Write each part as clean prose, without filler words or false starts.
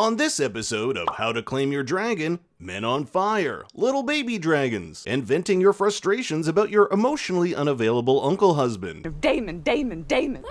On this episode of How to Claim Your Dragon, men on fire, little baby dragons, and venting your frustrations about your emotionally unavailable uncle husband. Daemon. Marcia!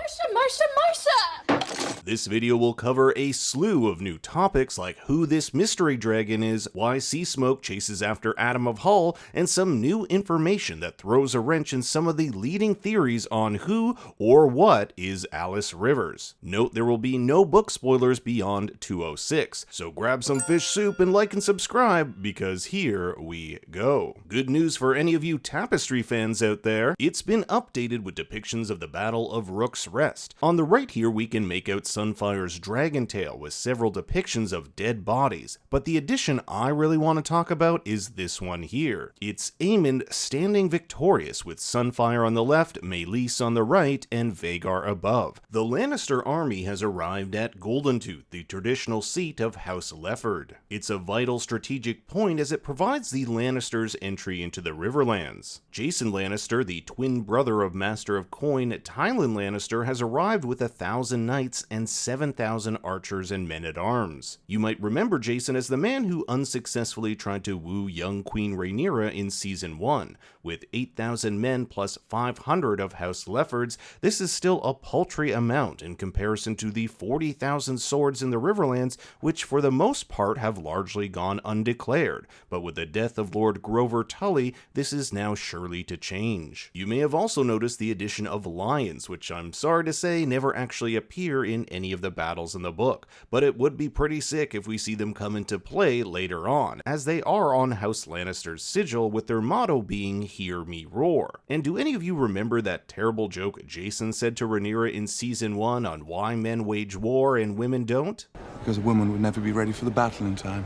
This video will cover a slew of new topics like who this mystery dragon is, why Seasmoke chases after Adam of Hull, and some new information that throws a wrench in some of the leading theories on who or what is Alys Rivers. Note there will be no book spoilers beyond 206, so grab some fish soup and like and subscribe, because here we go. Good news for any of you Tapestry fans out there, it's been updated with depictions of the Battle of Rook's Rest. On the right here we can make out Sunfire's dragon tail with several depictions of dead bodies, but the addition I really want to talk about is this one here. It's Aemond standing victorious with Sunfire on the left, Meleys on the right, and Vhagar above. The Lannister army has arrived at Goldentooth, the traditional seat of House Lefford. It's a vital strategic point as it provides the Lannisters' entry into the Riverlands. Jason Lannister, the twin brother of Master of Coin, Tywin Lannister, has arrived with 1,000 knights and 7,000 archers and men-at-arms. You might remember Jason as the man who unsuccessfully tried to woo young Queen Rhaenyra in Season 1. With 8,000 men plus 500 of House Lefford's, this is still a paltry amount in comparison to the 40,000 swords in the Riverlands, which for the most part have largely gone undeclared, but with the death of Lord Grover Tully, this is now surely to change. You may have also noticed the addition of lions, which I'm sorry to say never actually appear in any of the battles in the book, but it would be pretty sick if we see them come into play later on, as they are on House Lannister's sigil with their motto being "Hear Me Roar." And do any of you remember that terrible joke Jason said to Rhaenyra in Season 1 on why men wage war and women don't? Because a woman would never be ready for the battle in time.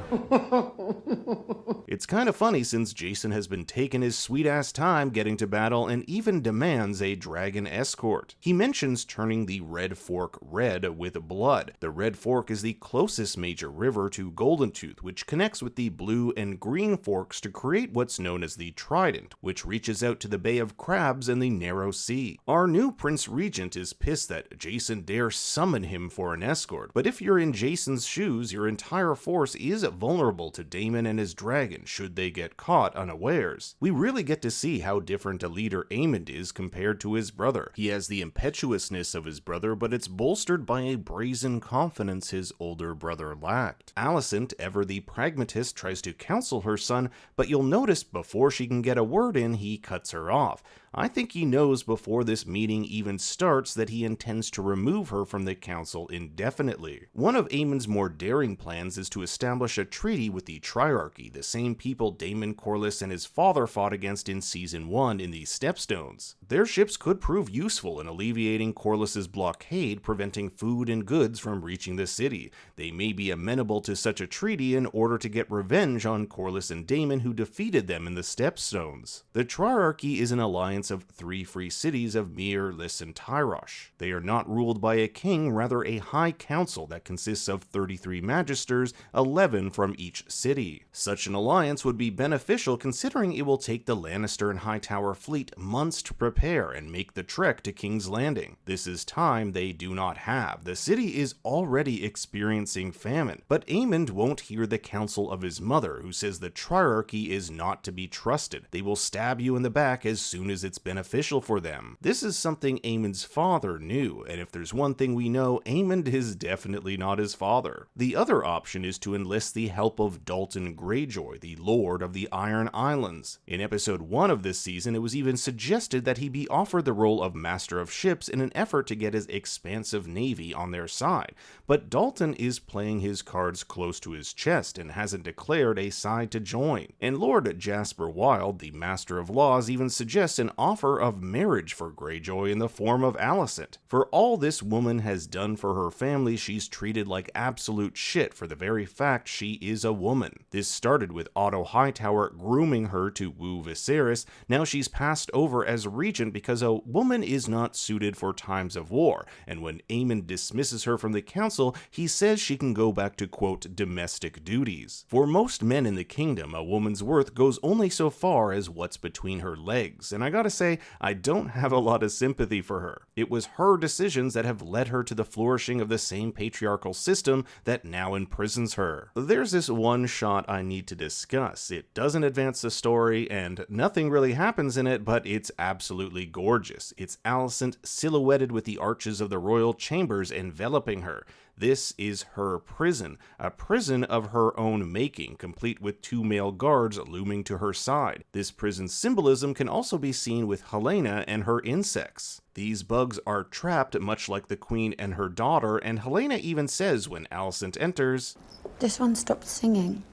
It's kind of funny since Jason has been taking his sweet-ass time getting to battle and even demands a dragon escort. He mentions turning the Red Fork red with blood. The Red Fork is the closest major river to Goldentooth, which connects with the Blue and Green Forks to create what's known as the Trident, which reaches out to the Bay of Crabs and the Narrow Sea. Our new Prince Regent is pissed that Jason dare summon him for an escort, but if you're in Jason's shoes, your entire force is vulnerable to Daemon and his dragon should they get caught unawares. We really get to see how different a leader Aemond is compared to his brother. He has the impetuousness of his brother, but it's bolstered by a brazen confidence his older brother lacked. Alicent, ever the pragmatist, tries to counsel her son, but you'll notice before she can get a word in, he cuts her off. I think he knows before this meeting even starts that he intends to remove her from the council indefinitely. One of Aemond's more daring plans is to establish a treaty with the Triarchy, the same people Daemon, Corlys, and his father fought against in Season 1 in the Stepstones. Their ships could prove useful in alleviating Corlys's blockade, preventing food and goods from reaching the city. They may be amenable to such a treaty in order to get revenge on Corlys and Daemon, who defeated them in the Stepstones. The Triarchy is an alliance of 3 free cities of Myr, Lys, and Tyrosh. They are not ruled by a king, rather a high council that consists of 33 magisters, 11 from each city. Such an alliance would be beneficial considering it will take the Lannister and Hightower fleet months to prepare and make the trek to King's Landing. This is time they do not have. The city is already experiencing famine, but Aemond won't hear the counsel of his mother, who says the Triarchy is not to be trusted. They will stab you in the back as soon as it's beneficial for them. This is something Aemond's father knew, and if there's one thing we know, Aemond is definitely not his father. The other option is to enlist the help of Dalton Greyjoy, the Lord of the Iron Islands. In episode 1 of this season, it was even suggested that he be offered the role of Master of Ships in an effort to get his expansive navy on their side, but Dalton is playing his cards close to his chest and hasn't declared a side to join. And Lord Jasper Wilde, the Master of Laws, even suggests an offer of marriage for Greyjoy in the form of Alicent. For all this woman has done for her family, she's treated like absolute shit for the very fact she is a woman. This started with Otto Hightower grooming her to woo Viserys. Now she's passed over as regent regent because a woman is not suited for times of war, and when Aemon dismisses her from the council, he says she can go back to, quote, domestic duties. For most men in the kingdom, a woman's worth goes only so far as what's between her legs, and I gotta say, I don't have a lot of sympathy for her. It was her decisions that have led her to the flourishing of the same patriarchal system that now imprisons her. There's this one shot I need to discuss. It doesn't advance the story, and nothing really happens in it, but it's absolutely gorgeous. It's Alicent silhouetted with the arches of the royal chambers enveloping her. This is her prison, a prison of her own making, complete with 2 male guards looming to her side. This prison symbolism can also be seen with Helaena and her insects. These bugs are trapped much like the queen and her daughter, and Helaena even says when Alicent enters, "This one stopped singing.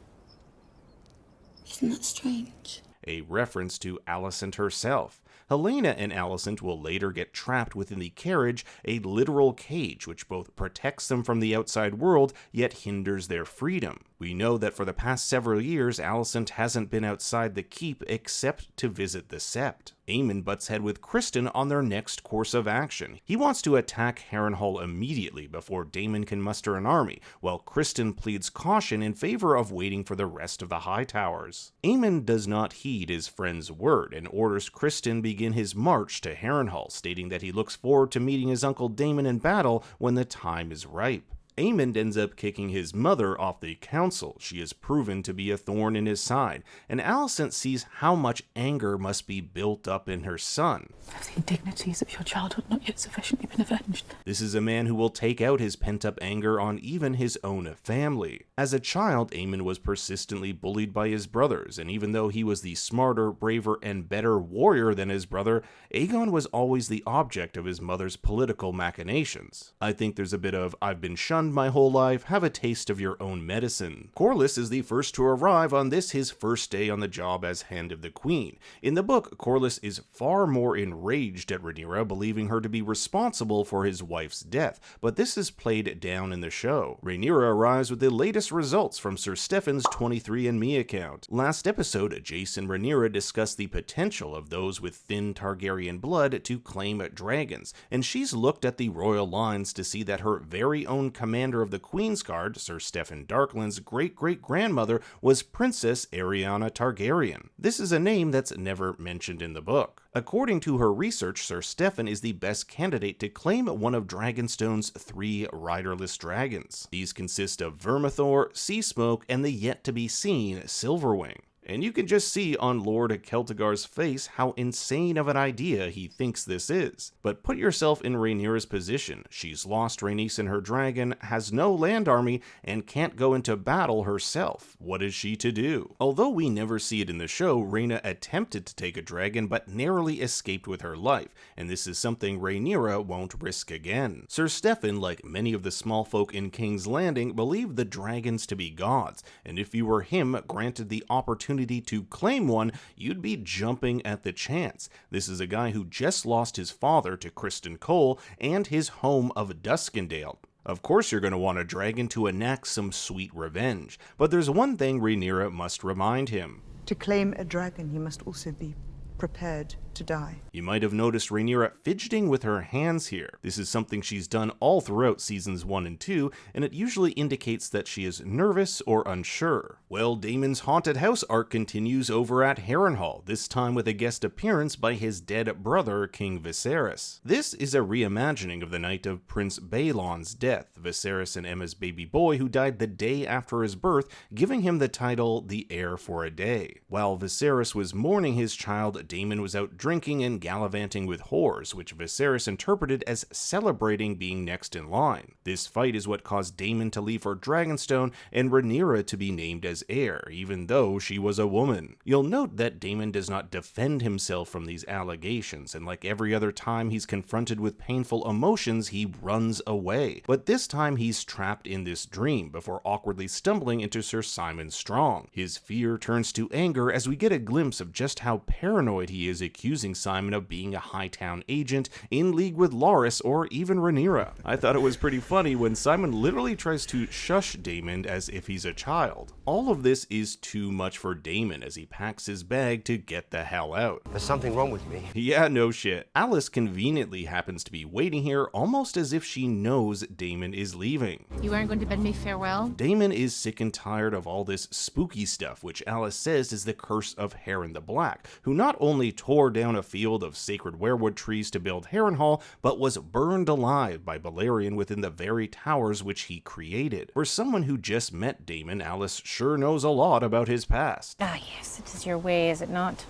Isn't that strange?" a reference to Alicent herself. Helaena and Alicent will later get trapped within the carriage, a literal cage which both protects them from the outside world yet hinders their freedom. We know that for the past several years, Alicent hasn't been outside the keep except to visit the Sept. Aemon butts head with Criston on their next course of action. He wants to attack Harrenhal immediately before Daemon can muster an army, while Criston pleads caution in favor of waiting for the rest of the High Towers. Aemon does not heed his friend's word and orders Criston begin his march to Harrenhal, stating that he looks forward to meeting his uncle Daemon in battle when the time is ripe. Aemon ends up kicking his mother off the council. She is proven to be a thorn in his side, and Alicent sees how much anger must be built up in her son. "Have the indignities of your childhood not yet sufficiently been avenged?" This is a man who will take out his pent-up anger on even his own family. As a child, Aemon was persistently bullied by his brothers, and even though he was the smarter, braver, and better warrior than his brother, Aegon was always the object of his mother's political machinations. I think there's a bit of, "I've been shunned my whole life, have a taste of your own medicine." Corlys is the first to arrive on this, his first day on the job as Hand of the Queen. In the book, Corlys is far more enraged at Rhaenyra, believing her to be responsible for his wife's death, but this is played down in the show. Rhaenyra arrives with the latest results from Sir Stefan's 23andMe account. Last episode, Jace and Rhaenyra discussed the potential of those with thin Targaryen blood to claim dragons, and she's looked at the royal lines to see that her very own commander of the Queensguard, Sir Steffan Darkland's great-great-grandmother, was Princess Arianna Targaryen. This is a name that's never mentioned in the book. According to her research, Sir Steffan is the best candidate to claim one of Dragonstone's 3 riderless dragons. These consist of Vermithor, Seasmoke, and the yet-to-be-seen Silverwing. And you can just see on Lord Celtigar's face how insane of an idea he thinks this is. But put yourself in Rhaenyra's position. She's lost Rhaenys and her dragon, has no land army, and can't go into battle herself. What is she to do? Although we never see it in the show, Rhaena attempted to take a dragon but narrowly escaped with her life, and this is something Rhaenyra won't risk again. Sir Steffan, like many of the small folk in King's Landing, believed the dragons to be gods, and if you were him, granted the opportunity to claim one, you'd be jumping at the chance. This is a guy who just lost his father to Criston Cole and his home of Duskendale. Of course you're going to want a dragon to enact some sweet revenge, but there's one thing Rhaenyra must remind him. To claim a dragon, you must also be prepared to die. You might have noticed Rhaenyra fidgeting with her hands here. This is something she's done all throughout seasons 1 and 2, and it usually indicates that she is nervous or unsure. Well, Daemon's haunted house arc continues over at Harrenhal, this time with a guest appearance by his dead brother, King Viserys. This is a reimagining of the night of Prince Baelon's death, Viserys and Emma's baby boy who died the day after his birth, giving him the title the Heir for a Day. While Viserys was mourning his child, Daemon was out drinking and gallivanting with whores, which Viserys interpreted as celebrating being next in line. This fight is what caused Daemon to leave for Dragonstone and Rhaenyra to be named as heir, even though she was a woman. You'll note that Daemon does not defend himself from these allegations, and like every other time he's confronted with painful emotions, he runs away. But this time he's trapped in this dream before awkwardly stumbling into Sir Simon Strong. His fear turns to anger as we get a glimpse of just how paranoid he is accused accusing Simon of being a Hightown agent in league with Loras or even Rhaenyra. I thought it was pretty funny when Simon literally tries to shush Daemon as if he's a child. All of this is too much for Daemon as he packs his bag to get the hell out. There's something wrong with me. Yeah, no shit. Alys conveniently happens to be waiting here almost as if she knows Daemon is leaving. You aren't going to bid me farewell? Daemon is sick and tired of all this spooky stuff, which Alys says is the curse of Harren the Black, who not only tore down a field of sacred weirwood trees to build Harrenhal, but was burned alive by Balerion within the very towers which he created. For someone who just met Daemon, Alys sure knows a lot about his past. Ah, yes, it is your way, is it not?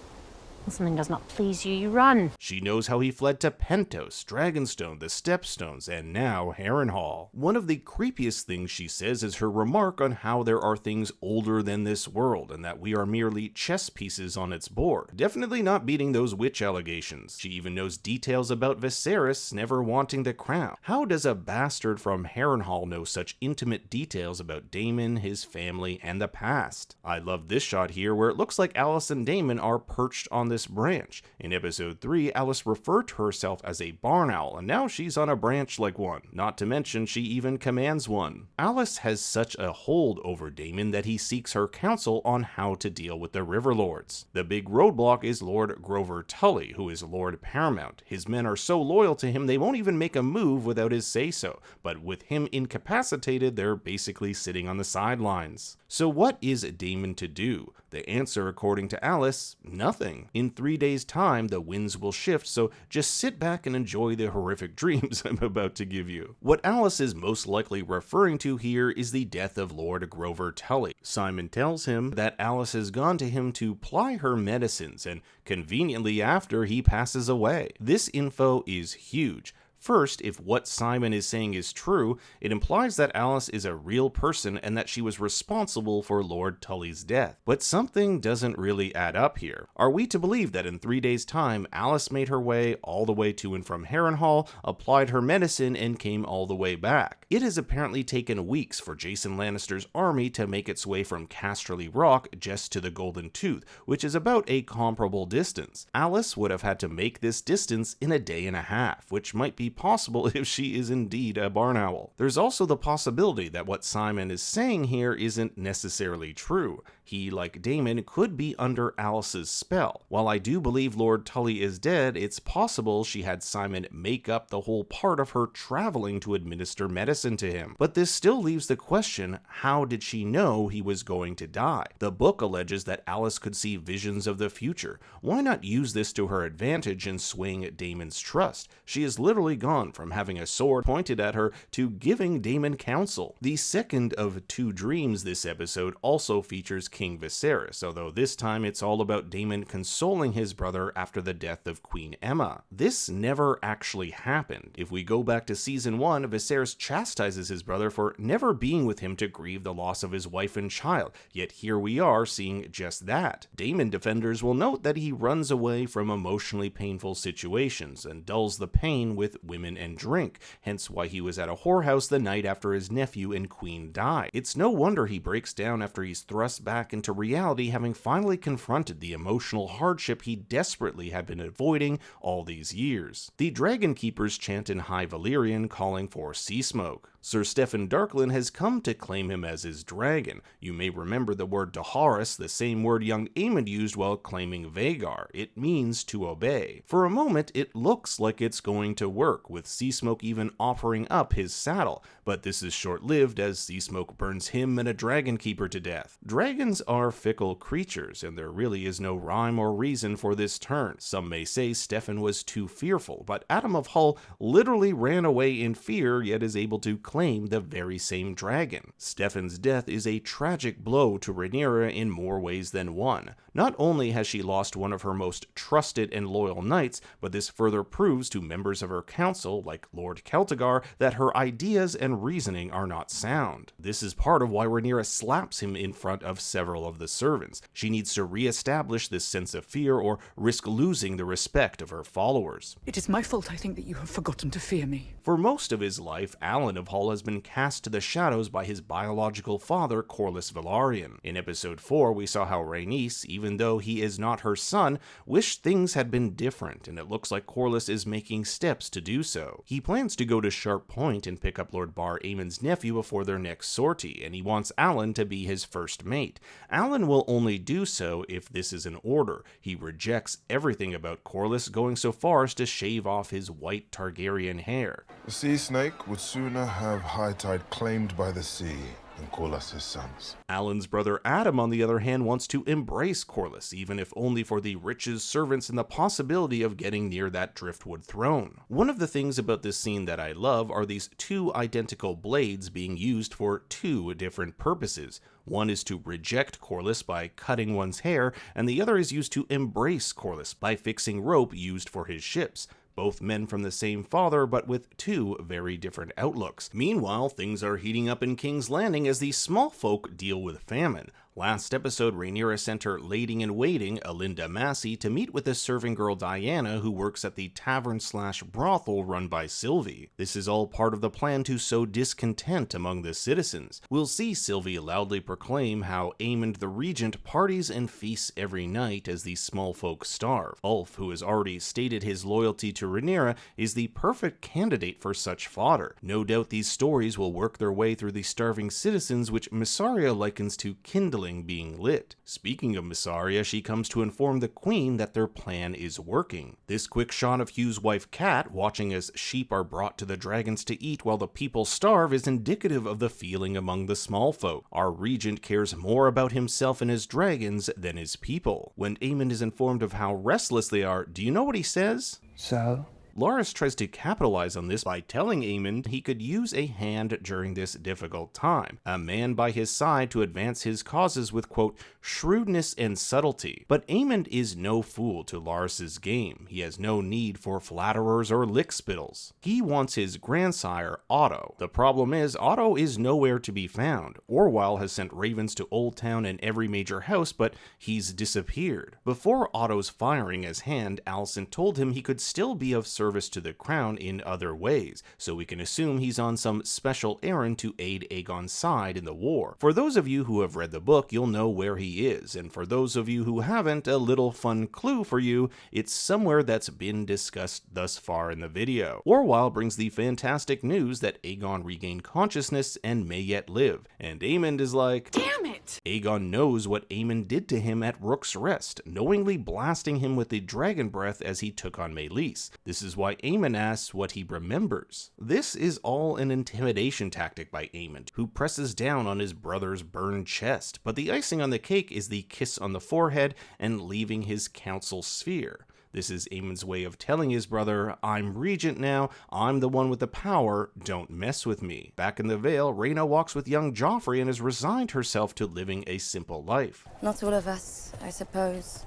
When something does not please you, you run. She knows how he fled to Pentos, Dragonstone, the Stepstones, and now Harrenhal. One of the creepiest things she says is her remark on how there are things older than this world, and that we are merely chess pieces on its board. Definitely not beating those witch allegations. She even knows details about Viserys never wanting the crown. How does a bastard from Harrenhal know such intimate details about Daemon, his family, and the past? I love this shot here where it looks like Alys and Daemon are perched on this branch. In episode 3, Alys referred to herself as a barn owl, and now she's on a branch like one. Not to mention, she even commands one. Alys has such a hold over Daemon that he seeks her counsel on how to deal with the Riverlords. The big roadblock is Lord Grover Tully, who is Lord Paramount. His men are so loyal to him they won't even make a move without his say-so, but with him incapacitated, they're basically sitting on the sidelines. So what is Daemon to do? The answer, according to Alys, nothing. In 3 days' time, the winds will shift, so just sit back and enjoy the horrific dreams I'm about to give you. What Alys is most likely referring to here is the death of Lord Grover Tully. Simon tells him that Alys has gone to him to ply her medicines, and conveniently after, he passes away. This info is huge. First, if what Simon is saying is true, it implies that Alys is a real person and that she was responsible for Lord Tully's death. But something doesn't really add up here. Are we to believe that in 3 days' time, Alys made her way all the way to and from Harrenhal, applied her medicine, and came all the way back? It has apparently taken weeks for Jason Lannister's army to make its way from Casterly Rock just to the Golden Tooth, which is about a comparable distance. Alys would have had to make this distance in a day and a half, which might be possible if she is indeed a barn owl. There's also the possibility that what Simon is saying here isn't necessarily true. He, like Daemon, could be under Alys's spell. While I do believe Lord Tully is dead, it's possible she had Simon make up the whole part of her traveling to administer medicine to him. But this still leaves the question, how did she know he was going to die? The book alleges that Alys could see visions of the future. Why not use this to her advantage and swing Daemon's trust? She is literally gone from having a sword pointed at her to giving Daemon counsel. The second of 2 dreams this episode also features King Viserys, although this time it's all about Daemon consoling his brother after the death of Queen Aemma. This never actually happened. If we go back to season 1, Viserys chastises his brother for never being with him to grieve the loss of his wife and child, yet here we are seeing just that. Daemon defenders will note that he runs away from emotionally painful situations and dulls the pain with women and drink, hence why he was at a whorehouse the night after his nephew and queen died. It's no wonder he breaks down after he's thrust back into reality, having finally confronted the emotional hardship he desperately had been avoiding all these years. The Dragon Keepers chant in High Valyrian, calling for Seasmoke. Sir Steffan Darklyn has come to claim him as his dragon. You may remember the word Daharis, the same word young Aemond used while claiming Vhagar. It means to obey. For a moment, it looks like it's going to work, with Seasmoke even offering up his saddle, but this is short-lived as Seasmoke burns him and a dragon keeper to death. Dragons are fickle creatures, and there really is no rhyme or reason for this turn. Some may say Steffan was too fearful, but Adam of Hull literally ran away in fear, yet is able to claim the very same dragon. Steffan's death is a tragic blow to Rhaenyra in more ways than one. Not only has she lost one of her most trusted and loyal knights, but this further proves to members of her council, like Lord Celtigar, that her ideas and reasoning are not sound. This is part of why Rhaenyra slaps him in front of several of the servants. She needs to re-establish this sense of fear or risk losing the respect of her followers. It is my fault, I think, that you have forgotten to fear me. For most of his life, Alan of Hull Harrenhal has been cast to the shadows by his biological father, Corlys Velaryon. In episode 4, we saw how Rhaenys, even though he is not her son, wished things had been different, and it looks like Corlys is making steps to do so. He plans to go to Sharp Point and pick up Lord Bar Aemon's nephew before their next sortie, and he wants Alan to be his first mate. Alan will only do so if this is an order. He rejects everything about Corlys, going so far as to shave off his white Targaryen hair. The sea snake would sooner have high tide claimed by the sea than call us his sons. Alan's brother Adam, on the other hand, wants to embrace Corlys, even if only for the riches, servants, and the possibility of getting near that driftwood throne. One of the things about this scene that I love are these two identical blades being used for two different purposes. One is to reject Corlys by cutting one's hair, and the other is used to embrace Corlys by fixing rope used for his ships. Both men from the same father, but with two very different outlooks. Meanwhile, things are heating up in King's Landing as the small folk deal with famine. Last episode, Rhaenyra sent her lading-in-waiting, Alinda Massey, to meet with the serving girl Diana, who works at the tavern/brothel run by Sylvie. This is all part of the plan to sow discontent among the citizens. We'll see Sylvie loudly proclaim how Aemond the Regent parties and feasts every night as the small folk starve. Ulf, who has already stated his loyalty to Rhaenyra, is the perfect candidate for such fodder. No doubt these stories will work their way through the starving citizens, which Mysaria likens to kindling being lit. Speaking of Mysaria, she comes to inform the queen that their plan is working. This quick shot of Hugh's wife Cat watching as sheep are brought to the dragons to eat while the people starve is indicative of the feeling among the small folk. Our regent cares more about himself and his dragons than his people. When Aemond is informed of how restless they are, do you know what he says? So? Loras tries to capitalize on this by telling Aemond he could use a hand during this difficult time, a man by his side to advance his causes with, quote, shrewdness and subtlety. But Aemond is no fool to Laras's game. He has no need for flatterers or lickspittles. He wants his grandsire, Otto. The problem is, Otto is nowhere to be found. Orwell has sent ravens to Old Town and every major house, but he's disappeared. Before Otto's firing his hand, Alicent told him he could still be of service to the crown in other ways, so we can assume he's on some special errand to aid Aegon's side in the war. For those of you who have read the book, you'll know where he is, and for those of you who haven't, a little fun clue for you, it's somewhere that's been discussed thus far in the video. Orwell brings the fantastic news that Aegon regained consciousness and may yet live, and Aemond is like, damn it! Aegon knows what Aemond did to him at Rook's Rest, knowingly blasting him with the dragon breath as he took on Meleys. This is why Aemond asks what he remembers. This is all an intimidation tactic by Aemond, who presses down on his brother's burned chest, but the icing on the cake is the kiss on the forehead and leaving his council sphere. This is Aemond's way of telling his brother, I'm regent now, I'm the one with the power, don't mess with me. Back in the Vale, Rhaena walks with young Joffrey and has resigned herself to living a simple life. Not all of us, I suppose,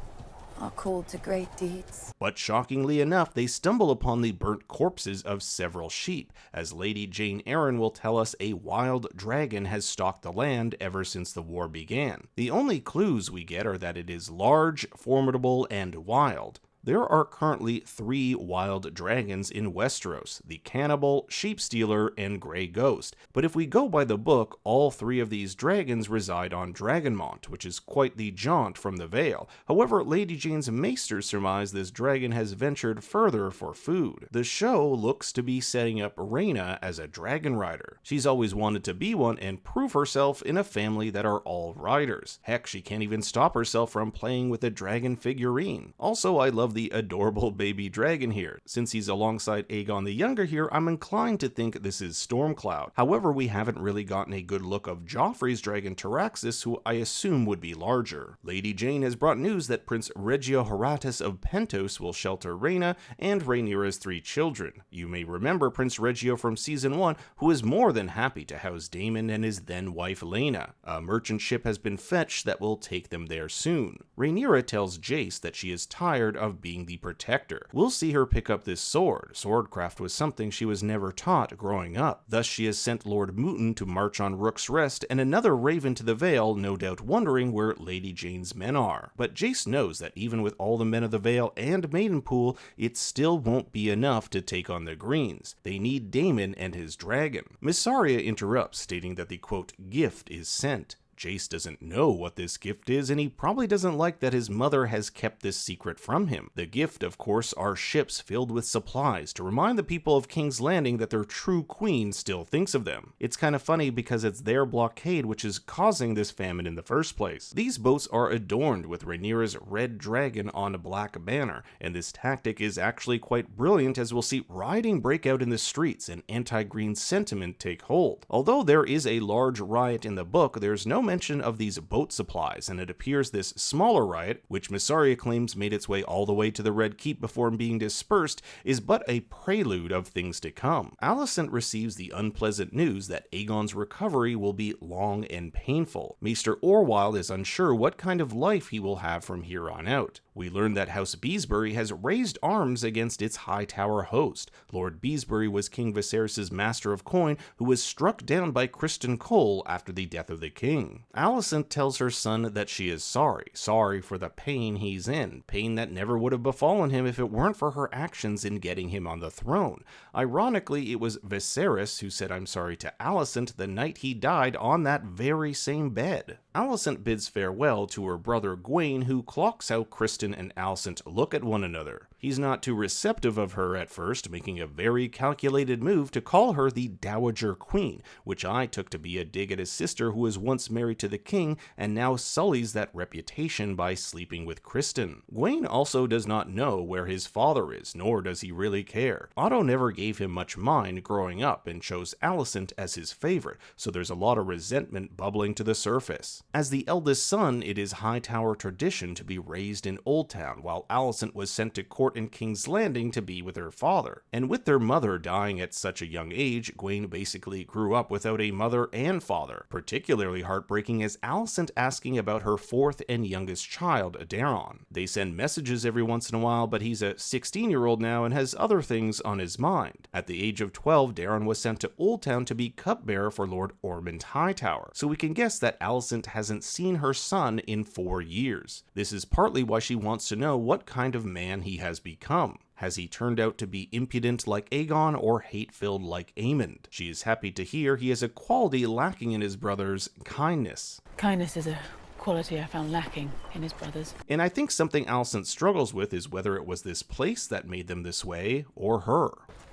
are called to great deeds. But shockingly enough, they stumble upon the burnt corpses of several sheep. As Lady Jane Eyre will tell us, a wild dragon has stalked the land ever since the war began. The only clues we get are that it is large, formidable, and wild. There are currently 3 wild dragons in Westeros, the Cannibal, Sheepstealer, and Grey Ghost, but if we go by the book, all 3 of these dragons reside on Dragonmont, which is quite the jaunt from the Vale. However, Lady Jane's maesters surmise this dragon has ventured further for food. The show looks to be setting up Rhaena as a dragon rider. She's always wanted to be one and prove herself in a family that are all riders. Heck, she can't even stop herself from playing with a dragon figurine. Also, I love the adorable baby dragon here. Since he's alongside Aegon the Younger here, I'm inclined to think this is Stormcloud. However, we haven't really gotten a good look of Joffrey's dragon Taraxis, who I assume would be larger. Lady Jane has brought news that Prince Regio Horatus of Pentos will shelter Rhaena and Rhaenyra's 3 children. You may remember Prince Regio from Season 1, who is more than happy to house Daemon and his then-wife Laena. A merchant ship has been fetched that will take them there soon. Rhaenyra tells Jace that she is tired of of being the protector. We'll see her pick up this sword. Swordcraft was something she was never taught growing up. Thus she has sent Lord Mooten to march on Rook's Rest and another raven to the Vale, no doubt wondering where Lady Jane's men are. But Jace knows that even with all the men of the Vale and Maidenpool, it still won't be enough to take on the Greens. They need Daemon and his dragon. Mysaria interrupts, stating that the quote, gift is sent. Jace doesn't know what this gift is, and he probably doesn't like that his mother has kept this secret from him. The gift, of course, are ships filled with supplies to remind the people of King's Landing that their true queen still thinks of them. It's kind of funny because it's their blockade which is causing this famine in the first place. These boats are adorned with Rhaenyra's red dragon on a black banner, and this tactic is actually quite brilliant, as we'll see rioting break out in the streets and anti-green sentiment take hold. Although there is a large riot in the book, there's no mention of these boat supplies, and it appears this smaller riot, which Mysaria claims made its way all the way to the Red Keep before being dispersed, is but a prelude of things to come. Alicent receives the unpleasant news that Aegon's recovery will be long and painful. Maester Orwyle is unsure what kind of life he will have from here on out. We learn that House Beesbury has raised arms against its Hightower host. Lord Beesbury was King Viserys' master of coin, who was struck down by Criston Cole after the death of the king. Alicent tells her son that she is sorry for the pain he's in, pain that never would have befallen him if it weren't for her actions in getting him on the throne. Ironically, it was Viserys who said I'm sorry to Alicent the night he died on that very same bed. Alicent bids farewell to her brother Gwaine, who clocks how Criston and Alicent look at one another. He's not too receptive of her at first, making a very calculated move to call her the Dowager Queen, which I took to be a dig at his sister who was once married to the king and now sullies that reputation by sleeping with Criston. Gwaine also does not know where his father is, nor does he really care. Otto never gave him much mind growing up and chose Alicent as his favorite, so there's a lot of resentment bubbling to the surface. As the eldest son, it is Hightower tradition to be raised in Oldtown, while Alicent was sent to court in King's Landing to be with her father. And with their mother dying at such a young age, Gwaine basically grew up without a mother and father. Particularly heartbreaking is Alicent asking about her fourth and youngest child, Daemon. They send messages every once in a while, but he's a 16-year-old now and has other things on his mind. At the age of 12, Daemon was sent to Oldtown to be cupbearer for Lord Ormond Hightower, so we can guess that Alicent hasn't seen her son in 4 years. This is partly why she wants to know what kind of man he has become. Has he turned out to be impudent like Aegon or hate-filled like Aemond? She is happy to hear he has a quality lacking in his brother's kindness. Kindness is a quality I found lacking in his brothers. And I think something Alicent struggles with is whether it was this place that made them this way, or her.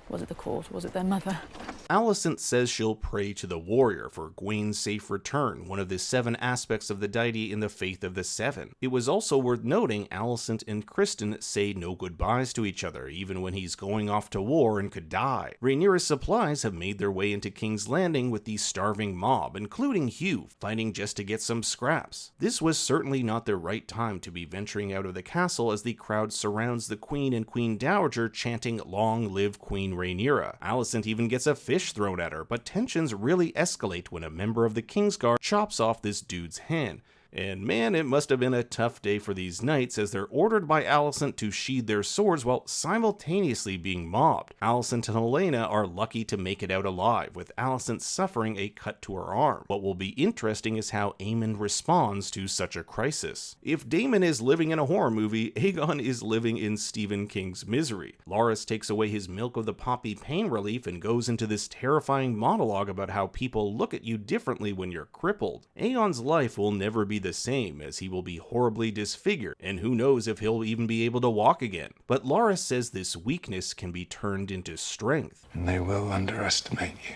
Was it the court? Was it their mother? Alicent says she'll pray to the warrior for Gwaine's safe return, one of the 7 aspects of the deity in the Faith of the Seven. It was also worth noting Alicent and Criston say no goodbyes to each other, even when he's going off to war and could die. Rhaenyra's supplies have made their way into King's Landing with the starving mob, including Hugh, fighting just to get some scraps. This was certainly not the right time to be venturing out of the castle as the crowd surrounds the Queen and Queen Dowager chanting "Long live Queen Rhaenyra." Alicent even gets a fish thrown at her, but tensions really escalate when a member of the Kingsguard chops off this dude's hand. And man, it must have been a tough day for these knights as they're ordered by Alicent to sheathe their swords while simultaneously being mobbed. Alicent and Helena are lucky to make it out alive, with Alicent suffering a cut to her arm. What will be interesting is how Aemond responds to such a crisis. If Daemon is living in a horror movie, Aegon is living in Stephen King's misery. Loras takes away his milk of the poppy pain relief and goes into this terrifying monologue about how people look at you differently when you're crippled. Aegon's life will never be the same, as he will be horribly disfigured, and who knows if he'll even be able to walk again. But Loras says this weakness can be turned into strength. And they will underestimate you.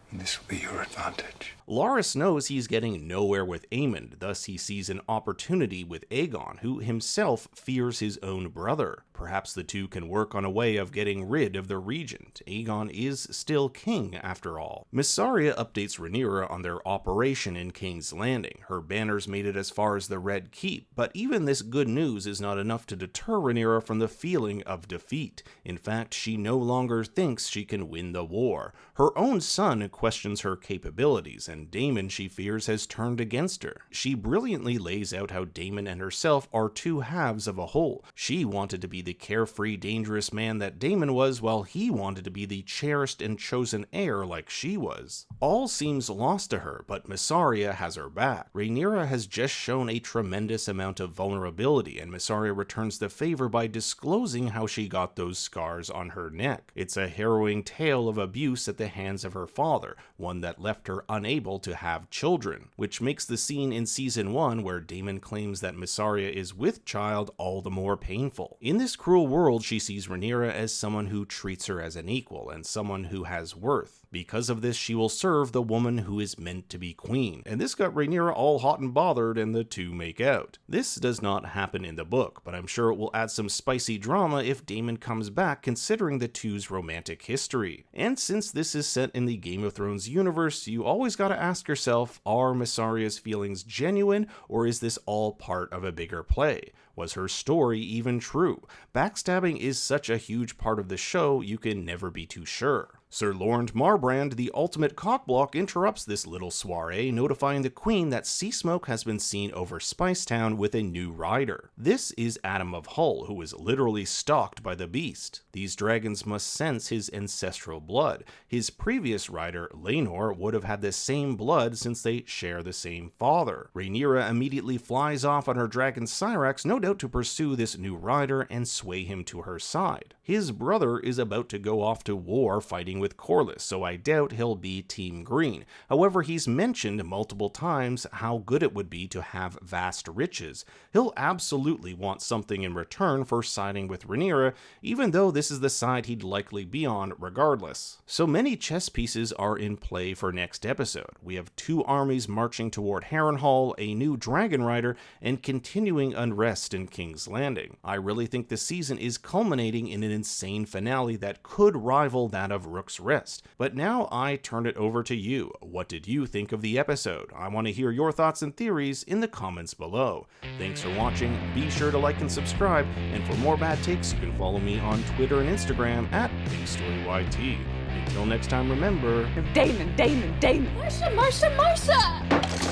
And this will be your advantage. Loras knows he's getting nowhere with Aemond, thus he sees an opportunity with Aegon, who himself fears his own brother. Perhaps the two can work on a way of getting rid of the regent. Aegon is still king, after all. Mysaria updates Rhaenyra on their operation in King's Landing. Her banners made it as far as the Red Keep, but even this good news is not enough to deter Rhaenyra from the feeling of defeat. In fact, she no longer thinks she can win the war. Her own son questions her capabilities, and and Daemon, she fears, has turned against her. She brilliantly lays out how Daemon and herself are two halves of a whole. She wanted to be the carefree, dangerous man that Daemon was, while he wanted to be the cherished and chosen heir like she was. All seems lost to her, but Mysaria has her back. Rhaenyra has just shown a tremendous amount of vulnerability, and Mysaria returns the favor by disclosing how she got those scars on her neck. It's a harrowing tale of abuse at the hands of her father, one that left her unable to have children, which makes the scene in season 1 where Daemon claims that Mysaria is with child all the more painful. In this cruel world, she sees Rhaenyra as someone who treats her as an equal and someone who has worth. Because of this, she will serve the woman who is meant to be queen, and this got Rhaenyra all hot and bothered, and the two make out. This does not happen in the book, but I'm sure it will add some spicy drama if Daemon comes back, considering the two's romantic history. And since this is set in the Game of Thrones universe, you always gotta ask yourself, are Mysaria's feelings genuine, or is this all part of a bigger play? Was her story even true? Backstabbing is such a huge part of the show, you can never be too sure. Sir Lorne Marbrand, the ultimate cockblock, interrupts this little soiree, notifying the Queen that Seasmoke has been seen over Spicetown with a new rider. This is Adam of Hull, who is literally stalked by the beast. These dragons must sense his ancestral blood. His previous rider, Laenor, would have had the same blood since they share the same father. Rhaenyra immediately flies off on her dragon Syrax, no doubt to pursue this new rider and sway him to her side. His brother is about to go off to war fighting with Corlys, so I doubt he'll be Team Green. However, he's mentioned multiple times how good it would be to have vast riches. He'll absolutely want something in return for siding with Rhaenyra, even though this is the side he'd likely be on regardless. So many chess pieces are in play for next episode. We have two armies marching toward Harrenhal, a new dragon rider, and continuing unrest in King's Landing. I really think the season is culminating in an insane finale that could rival that of Rook's Rest. But now I turn it over to you. What did you think of the episode? I want to hear your thoughts and theories in the comments below. Thanks for watching. Be sure to like and subscribe, and for more bad takes, you can follow me on Twitter and Instagram at BigStoryYT. Until next time, remember... Daemon, Daemon, Daemon. Marcia, Marcia, Marcia!